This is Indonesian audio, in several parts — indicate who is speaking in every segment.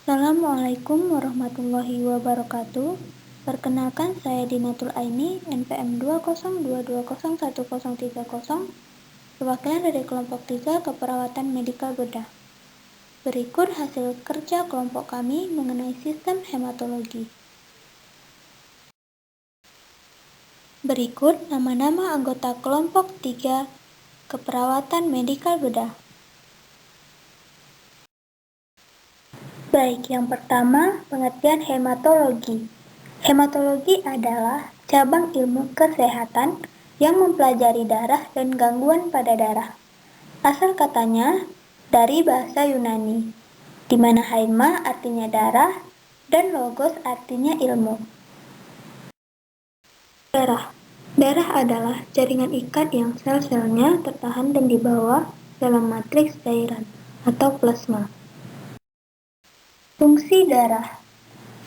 Speaker 1: Assalamualaikum warahmatullahi wabarakatuh. Perkenalkan, saya Dinatul Aini, NPM 202201030, perwakilan dari kelompok 3 Keperawatan Medikal Bedah. Berikut hasil kerja kelompok kami mengenai sistem hematologi. Berikut nama-nama anggota kelompok 3 Keperawatan Medikal Bedah. Baik, yang pertama, pengertian hematologi. Hematologi adalah cabang ilmu kesehatan yang mempelajari darah dan gangguan pada darah. Asal katanya dari bahasa Yunani, di mana haima artinya darah dan logos artinya ilmu. Darah. Darah adalah jaringan ikat yang sel-selnya tertahan dan dibawa dalam matriks cairan atau plasma. Fungsi darah.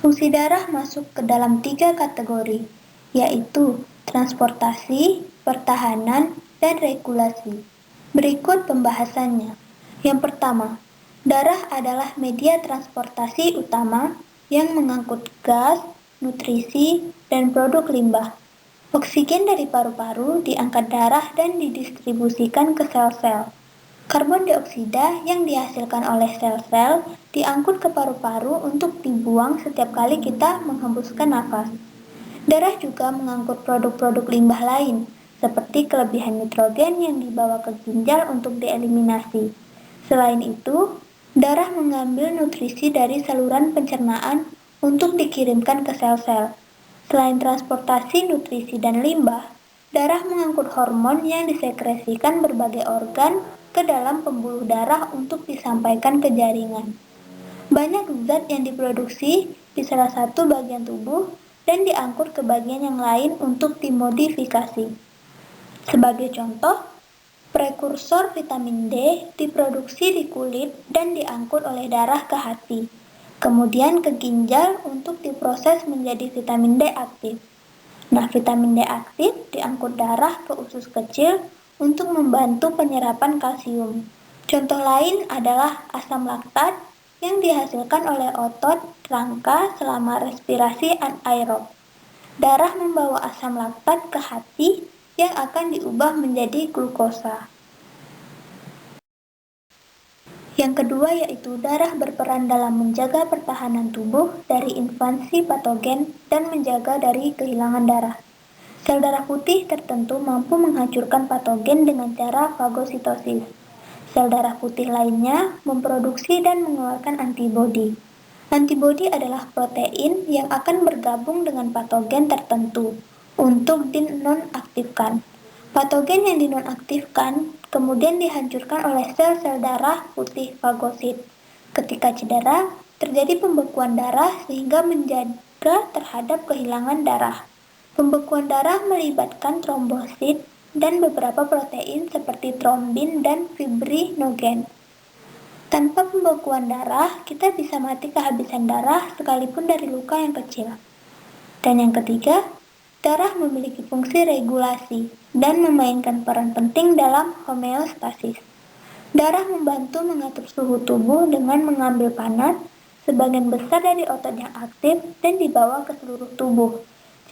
Speaker 1: Fungsi darah masuk ke dalam 3 kategori, yaitu transportasi, pertahanan, dan regulasi. Berikut pembahasannya. Yang pertama, darah adalah media transportasi utama yang mengangkut gas, nutrisi, dan produk limbah. Oksigen dari paru-paru diangkat darah dan didistribusikan ke sel-sel. Karbon dioksida yang dihasilkan oleh sel-sel diangkut ke paru-paru untuk dibuang setiap kali kita menghembuskan nafas. Darah juga mengangkut produk-produk limbah lain, seperti kelebihan nitrogen yang dibawa ke ginjal untuk dieliminasi. Selain itu, darah mengambil nutrisi dari saluran pencernaan untuk dikirimkan ke sel-sel. Selain transportasi nutrisi dan limbah, darah mengangkut hormon yang disekresikan berbagai organ ke dalam pembuluh darah untuk disampaikan ke jaringan. Banyak zat yang diproduksi di salah satu bagian tubuh dan diangkut ke bagian yang lain untuk dimodifikasi. Sebagai contoh, prekursor vitamin D diproduksi di kulit dan diangkut oleh darah ke hati, kemudian ke ginjal untuk diproses menjadi vitamin D aktif. Nah, vitamin D aktif diangkut darah ke usus kecil untuk membantu penyerapan kalsium. Contoh lain adalah asam laktat yang dihasilkan oleh otot rangka selama respirasi anaerob. Darah membawa asam laktat ke hati yang akan diubah menjadi glukosa. Yang kedua yaitu darah berperan dalam menjaga pertahanan tubuh dari invasi patogen dan menjaga dari kehilangan darah. Sel darah putih tertentu mampu menghancurkan patogen dengan cara fagositosis. Sel darah putih lainnya memproduksi dan mengeluarkan antibodi. Antibodi adalah protein yang akan bergabung dengan patogen tertentu untuk dinonaktifkan. Patogen yang dinonaktifkan kemudian dihancurkan oleh sel-sel darah putih fagosit. Ketika cedera, terjadi pembekuan darah sehingga menjaga terhadap kehilangan darah. Pembekuan darah melibatkan trombosit dan beberapa protein seperti trombin dan fibrinogen. Tanpa pembekuan darah, kita bisa mati kehabisan darah sekalipun dari luka yang kecil. Dan yang ketiga, darah memiliki fungsi regulasi dan memainkan peran penting dalam homeostasis. Darah membantu mengatur suhu tubuh dengan mengambil panas sebagian besar dari otot yang aktif dan dibawa ke seluruh tubuh.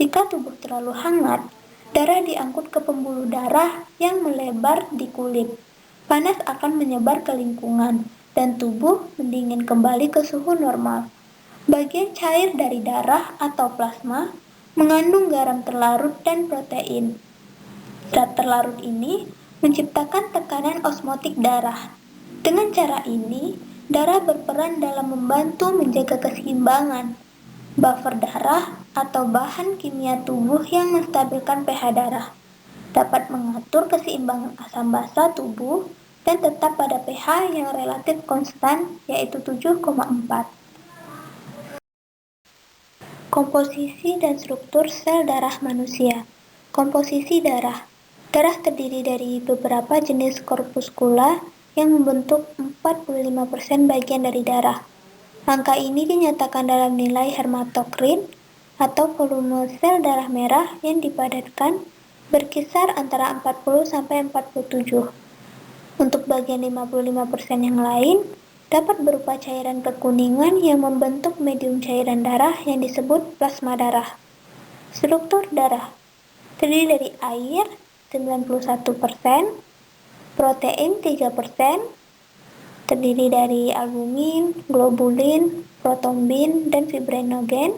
Speaker 1: Jika tubuh terlalu hangat, darah diangkut ke pembuluh darah yang melebar di kulit. Panas akan menyebar ke lingkungan, dan tubuh mendingin kembali ke suhu normal. Bagian cair dari darah atau plasma mengandung garam terlarut dan protein. Zat terlarut ini menciptakan tekanan osmotik darah. Dengan cara ini, darah berperan dalam membantu menjaga keseimbangan buffer darah atau bahan kimia tubuh yang menstabilkan pH darah, dapat mengatur keseimbangan asam basa tubuh dan tetap pada pH yang relatif konstan yaitu 7,4. Komposisi dan struktur sel darah manusia. Komposisi darah. Darah terdiri dari beberapa jenis korpuskula yang membentuk 45% bagian dari darah. Angka ini dinyatakan dalam nilai hematokrit atau volume sel darah merah yang dipadatkan berkisar antara 40 sampai 47. Untuk bagian 55% yang lain dapat berupa cairan kekuningan yang membentuk medium cairan darah yang disebut plasma darah. Struktur darah terdiri dari air 91%, protein 3%, terdiri dari albumin, globulin, protombin, dan fibrinogen,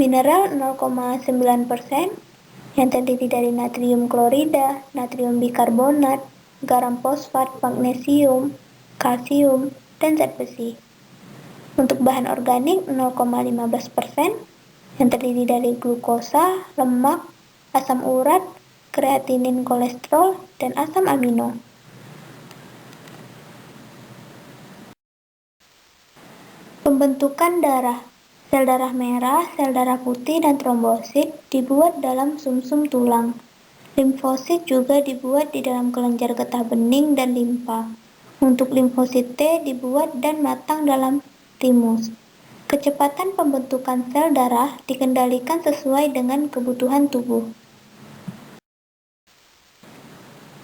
Speaker 1: mineral 0,9%, yang terdiri dari natrium klorida, natrium bikarbonat, garam fosfat, magnesium, kalsium, dan zat besi. Untuk bahan organik 0,15%, yang terdiri dari glukosa, lemak, asam urat, kreatinin, kolesterol, dan asam amino. Pembentukan darah. Sel darah merah, sel darah putih, dan trombosit dibuat dalam sumsum tulang. Limfosit juga dibuat di dalam kelenjar getah bening dan limpa. Untuk limfosit T dibuat dan matang dalam timus. Kecepatan pembentukan sel darah dikendalikan sesuai dengan kebutuhan tubuh.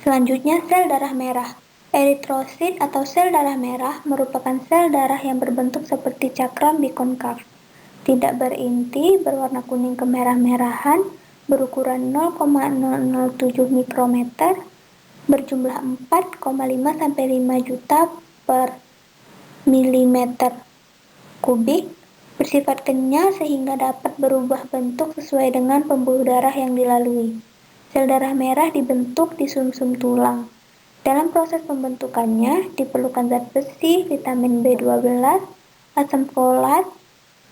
Speaker 1: Selanjutnya, sel darah merah. Eritrosit atau sel darah merah merupakan sel darah yang berbentuk seperti cakram bikonkav. Tidak berinti, berwarna kuning kemerah-merahan, berukuran 0,007 mikrometer, berjumlah 4,5-5 juta per milimeter kubik, bersifat kenyal sehingga dapat berubah bentuk sesuai dengan pembuluh darah yang dilalui. Sel darah merah dibentuk di sumsum tulang. Dalam proses pembentukannya diperlukan zat besi, vitamin B12, asam folat,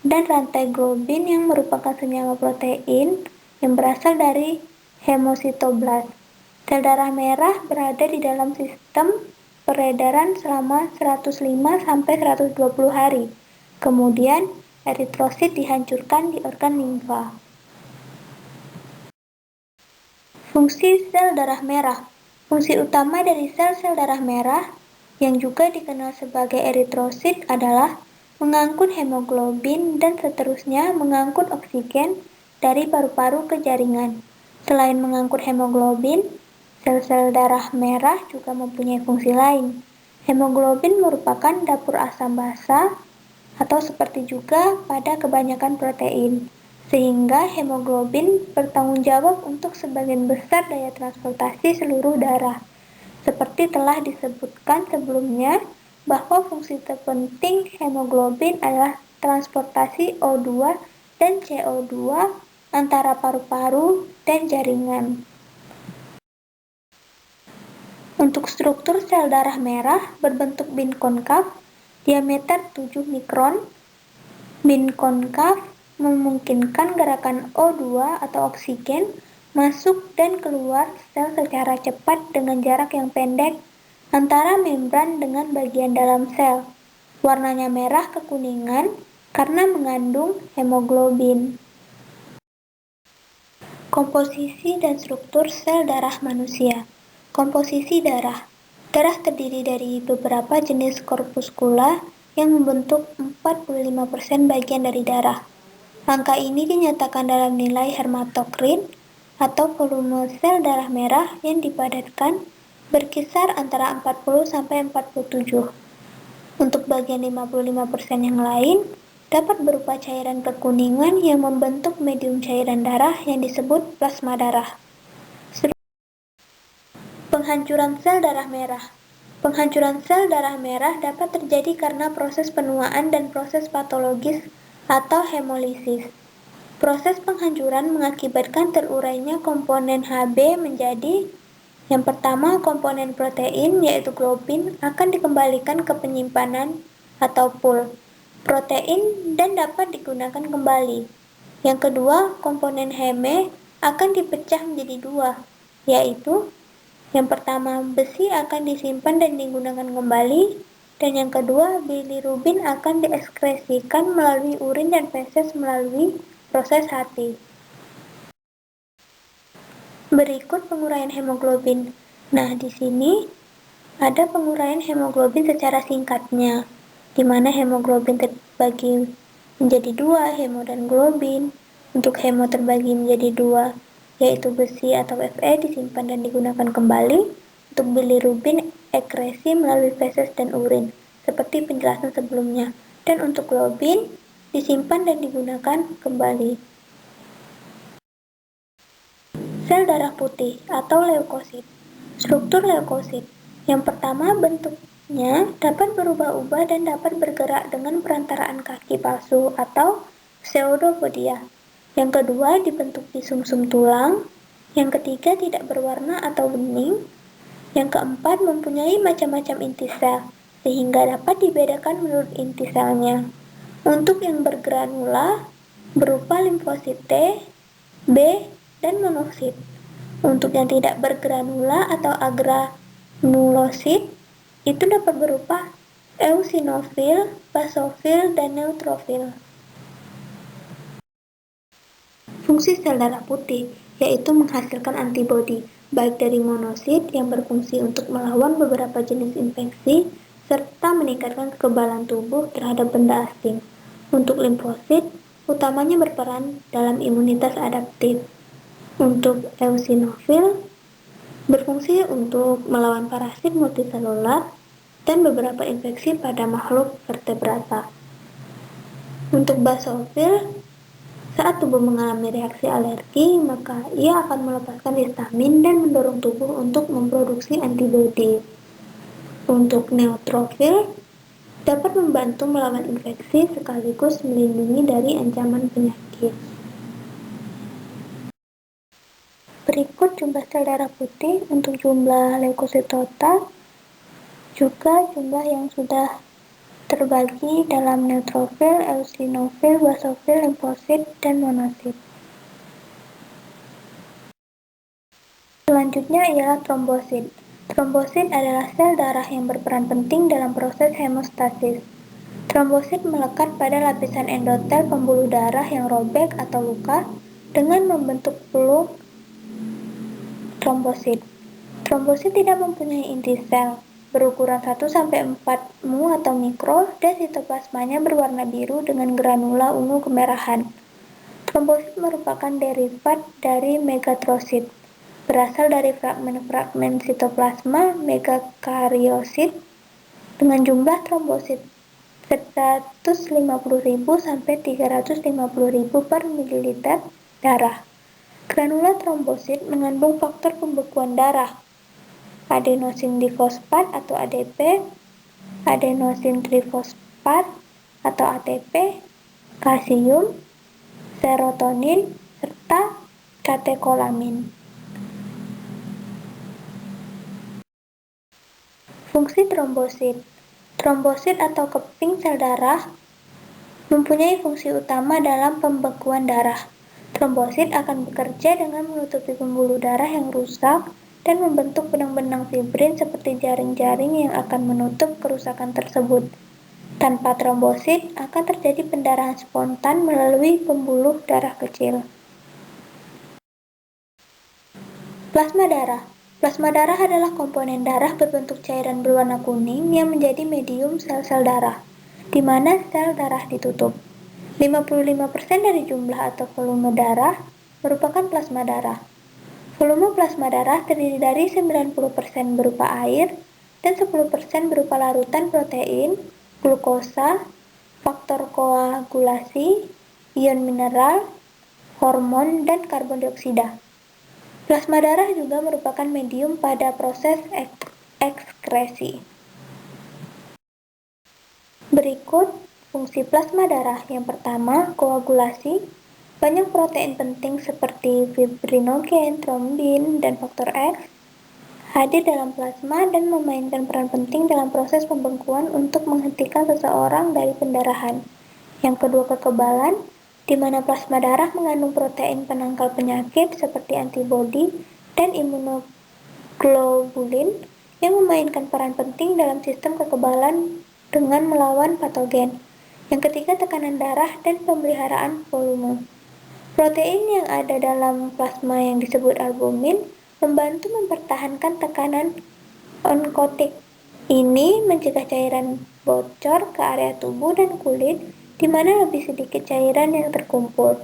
Speaker 1: dan rantai globin yang merupakan senyawa protein yang berasal dari hemositoblas. Sel darah merah berada di dalam sistem peredaran selama 105-120 hari. Kemudian, eritrosit dihancurkan di organ limfa. Fungsi sel darah merah. Fungsi utama dari sel-sel darah merah yang juga dikenal sebagai eritrosit adalah mengangkut hemoglobin dan seterusnya mengangkut oksigen dari paru-paru ke jaringan. Selain mengangkut hemoglobin, sel-sel darah merah juga mempunyai fungsi lain. Hemoglobin merupakan dapur asam basa atau seperti juga pada kebanyakan protein, sehingga hemoglobin bertanggung jawab untuk sebagian besar daya transportasi seluruh darah. Seperti telah disebutkan sebelumnya, bahwa fungsi terpenting hemoglobin adalah transportasi O2 dan CO2 antara paru-paru dan jaringan. Untuk struktur sel darah merah berbentuk bin konkav, diameter 7 mikron. Bin konkav memungkinkan gerakan O2 atau oksigen masuk dan keluar sel secara cepat dengan jarak yang pendek antara membran dengan bagian dalam sel. Warnanya merah kekuningan karena mengandung hemoglobin. Komposisi dan struktur sel darah manusia. Komposisi darah. Darah terdiri dari beberapa jenis korpuskula yang membentuk 45% bagian dari darah. Angka ini dinyatakan dalam nilai hematokrit atau volume sel darah merah yang dipadatkan berkisar antara 40-47. Untuk bagian 55% yang lain dapat berupa cairan kekuningan yang membentuk medium cairan darah yang disebut plasma darah. Penghancuran sel darah merah. Penghancuran sel darah merah dapat terjadi karena proses penuaan dan proses patologis atau hemolisis. Proses penghancuran mengakibatkan terurainya komponen Hb menjadi yang pertama, komponen protein yaitu globin akan dikembalikan ke penyimpanan atau pool protein dan dapat digunakan kembali. Yang kedua, komponen heme akan dipecah menjadi dua, yaitu yang pertama, besi akan disimpan dan digunakan kembali, dan yang kedua, bilirubin akan diekskresikan melalui urin dan feses melalui proses hati. Berikut penguraian hemoglobin. Nah, di sini ada penguraian hemoglobin secara singkatnya, di mana hemoglobin terbagi menjadi dua, hemo dan globin. Untuk hemo terbagi menjadi dua, yaitu besi atau Fe disimpan dan digunakan kembali. Untuk bilirubin ekresi melalui feses dan urin. seperti penjelasan sebelumnya. Dan untuk globin, disimpan dan digunakan kembali. Sel darah putih atau leukosit. Struktur leukosit. Yang pertama, bentuknya dapat berubah-ubah dan dapat bergerak dengan perantaraan kaki palsu atau pseudopodia. Yang kedua, dibentuk di sumsum tulang. Yang ketiga, tidak berwarna atau bening. Yang keempat, mempunyai macam-macam inti sel, sehingga dapat dibedakan menurut inti selnya. Untuk yang bergranula, berupa limfosit T, B, dan monosit. Untuk yang tidak bergranula atau agranulosit, itu dapat berupa eosinofil, basofil, dan neutrofil. Fungsi sel darah putih yaitu menghasilkan antibodi, baik dari monosit yang berfungsi untuk melawan beberapa jenis infeksi, serta meningkatkan kekebalan tubuh terhadap benda asing. Untuk limfosit, utamanya berperan dalam imunitas adaptif. Untuk eosinofil, berfungsi untuk melawan parasit multiselular dan beberapa infeksi pada makhluk vertebrata. Untuk basofil, saat tubuh mengalami reaksi alergi, maka ia akan melepaskan histamin dan mendorong tubuh untuk memproduksi antibodi. Untuk neutrofil, dapat membantu melawan infeksi sekaligus melindungi dari ancaman penyakit. Berikut jumlah sel darah putih untuk jumlah leukosit total, juga jumlah yang sudah terbagi dalam neutrofil, eosinofil, basofil, limfosit, dan monosit. Selanjutnya ialah trombosit. Trombosit adalah sel darah yang berperan penting dalam proses hemostasis. Trombosit melekat pada lapisan endotel pembuluh darah yang robek atau luka dengan membentuk peluk trombosit. Trombosit tidak mempunyai inti sel, berukuran 1-4 mu atau mikro, dan sitoplasmanya berwarna biru dengan granula ungu kemerahan. Trombosit merupakan derivat dari megatrosit, berasal dari fragmen-fragmen sitoplasma megakariosit dengan jumlah trombosit 150.000 sampai 350.000 per mililiter darah. Granula trombosit mengandung faktor pembekuan darah, adenosin difosfat atau ADP, adenosin trifosfat atau ATP, kalsium, serotonin, serta katekolamin. Fungsi trombosit. Trombosit atau keping sel darah mempunyai fungsi utama dalam pembekuan darah. Trombosit akan bekerja dengan menutupi pembuluh darah yang rusak dan membentuk benang-benang fibrin seperti jaring-jaring yang akan menutup kerusakan tersebut. Tanpa trombosit, akan terjadi pendarahan spontan melalui pembuluh darah kecil. Plasma darah. Plasma darah adalah komponen darah berbentuk cairan berwarna kuning yang menjadi medium sel-sel darah, di mana sel darah ditutup. 55% dari jumlah atau volume darah merupakan plasma darah. Volume plasma darah terdiri dari 90% berupa air dan 10% berupa larutan protein, glukosa, faktor koagulasi, ion mineral, hormon, dan karbon dioksida. Plasma darah juga merupakan medium pada proses ekskresi. Berikut fungsi plasma darah. Yang pertama, koagulasi. Banyak protein penting seperti fibrinogen, trombin, dan faktor X hadir dalam plasma dan memainkan peran penting dalam proses pembekuan untuk menghentikan seseorang dari pendarahan. Yang kedua, kekebalan, di mana plasma darah mengandung protein penangkal penyakit seperti antibodi dan imunoglobulin yang memainkan peran penting dalam sistem kekebalan dengan melawan patogen. Yang ketiga, tekanan darah dan pemeliharaan volume. Protein yang ada dalam plasma yang disebut albumin membantu mempertahankan tekanan onkotik. Ini mencegah cairan bocor ke area tubuh dan kulit, di mana lebih sedikit cairan yang terkumpul.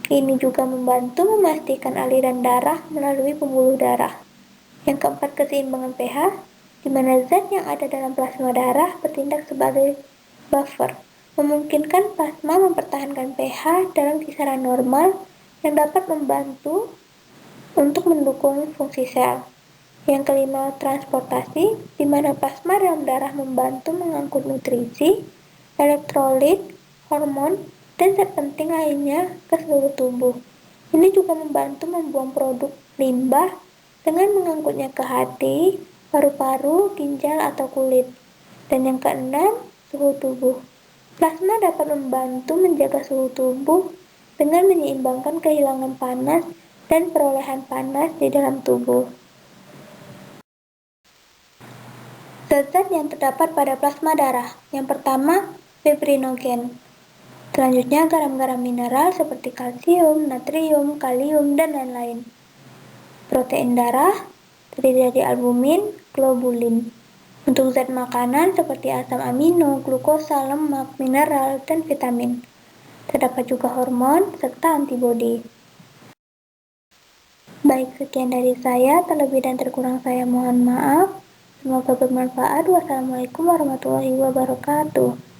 Speaker 1: Ini juga membantu memastikan aliran darah melalui pembuluh darah. Yang keempat, keseimbangan pH. di mana zat yang ada dalam plasma darah bertindak sebagai buffer, memungkinkan plasma mempertahankan pH dalam kisaran normal yang dapat membantu untuk mendukung fungsi sel. Yang kelima, transportasi, di mana plasma dalam darah membantu mengangkut nutrisi, elektrolit, hormon, dan zat penting lainnya ke seluruh tubuh. Ini juga membantu membuang produk limbah dengan mengangkutnya ke hati, paru-paru, ginjal, atau kulit. Dan yang keenam, suhu tubuh. Plasma dapat membantu menjaga suhu tubuh dengan menyeimbangkan kehilangan panas dan perolehan panas di dalam tubuh. Zat-zat yang terdapat pada plasma darah. Yang pertama, fibrinogen. Selanjutnya, garam-garam mineral seperti kalsium, natrium, kalium, dan lain-lain. Protein darah terdiri dari albumin, globulin. Untuk zat makanan seperti asam amino, glukosa, lemak, mineral, dan vitamin. Terdapat juga hormon serta antibodi. Baik, sekian dari saya. Terlebih dan terkurang saya mohon maaf. Semoga bermanfaat. Wassalamualaikum warahmatullahi wabarakatuh.